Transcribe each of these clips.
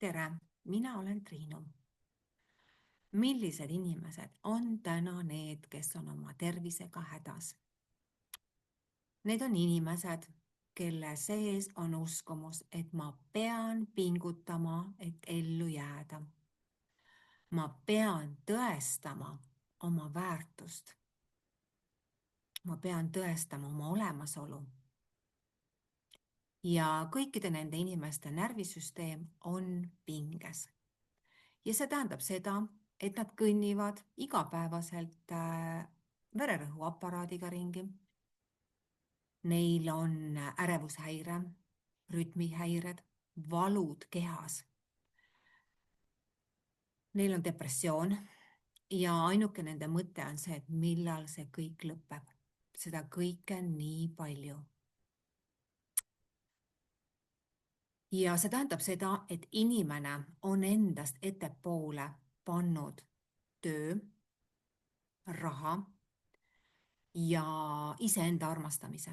Tere, mina olen Triinu. Millised inimesed on täna need, kes on oma tervisega hädas? Need on inimesed, kelle sees on uskumus, et ma pean pingutama, et ellu jääda. Ma pean tõestama oma väärtust. Ma pean tõestama oma olemasolu. Ja kõikide nende inimeste närvisüsteem on pinges. Ja see tähendab seda, et nad kõnnivad igapäevaselt vererõhuaparaadiga ringi. Neil on ärevushäire, rütmihäired, valud kehas. Neil on depressioon ja ainuke nende mõte on see, et millal see kõik lõpeb. Seda kõike nii palju. Ja see tähendab seda, et inimene on endast ettepoole pannud töö, raha ja iseenda armastamise.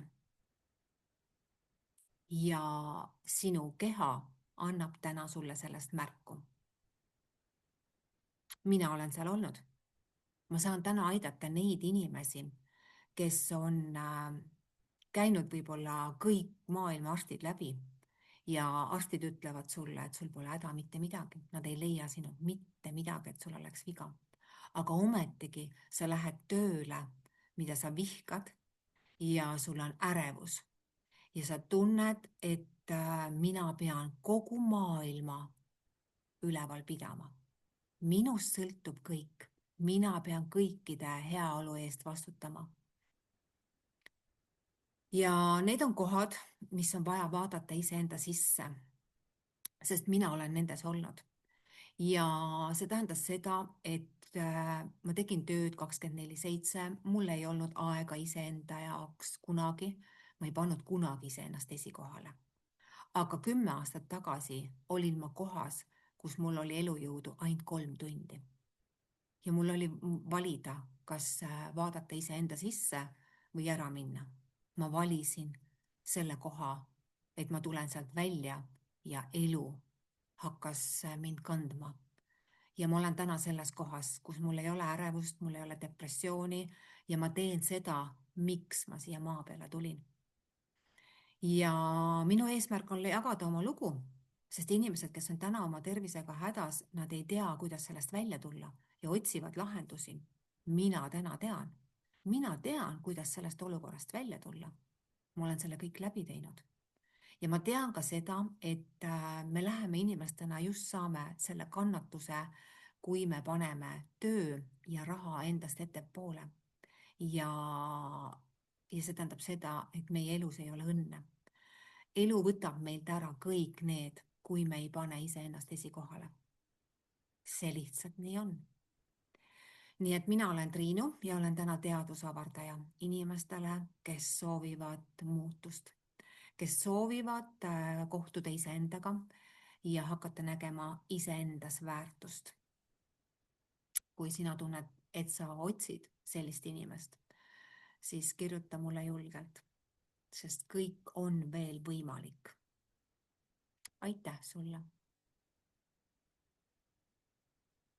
Ja sinu keha annab täna sulle sellest märku. Mina olen seal olnud. Ma saan täna aidata neid inimesi, kes on käinud võib-olla kõik maailma arstid läbi ja arstid ütlevad sulle, et sul pole häda mitte midagi. Nad ei leia sinult mitte midagi, et sul oleks viga. Aga ometigi sa lähed tööle, mida sa vihkad ja sul on ärevus. Ja sa tunned, et mina pean kogu maailma üleval pidama. Minust sõltub kõik. Mina pean kõikide heaolu eest vastutama. Ja need on kohad, mis on vaja vaadata iseenda sisse, sest mina olen nendes olnud. Ja see tähendas seda, et ma tegin tööd 24/7, mul ei olnud aega iseenda jaoks kunagi, ma ei pannud kunagi iseennast esikohale. Aga 10 aastat tagasi olin ma kohas, kus mul oli elujõudu ainult 3 tundi. Ja mul oli valida, kas vaadata iseenda sisse või ära minna. Ma valisin selle koha, et ma tulen sealt välja ja elu hakkas mind kandma. Ja ma olen täna selles kohas, kus mul ei ole ärevust, mul ei ole depressiooni ja ma teen seda, miks ma siia maa peale tulin. Ja minu eesmärk on jagada oma lugu, sest inimesed, kes on täna oma tervisega hädas, nad ei tea, kuidas sellest välja tulla ja otsivad lahendusi. Mina täna tean. Mina tean, kuidas sellest olukorrast välja tulla. Ma olen selle kõik läbi teinud. Ja ma tean ka seda, et me läheme inimestena just saame selle kannatuse, kui me paneme töö ja raha endast ettepoole. Ja see tähendab seda, et meie elus ei ole õnne. Elu võtab meilt ära kõik need, kui me ei pane iseennast esikohale. See lihtsalt nii on. Nii et mina olen Triinu ja olen täna teadusavardaja inimestele, kes soovivad muutust, kes soovivad kohtuda iseendaga ja hakata nägema iseendas väärtust. Kui sina tunned, et sa otsid sellist inimest, siis kirjuta mulle julgelt, sest kõik on veel võimalik. Aitäh sulle!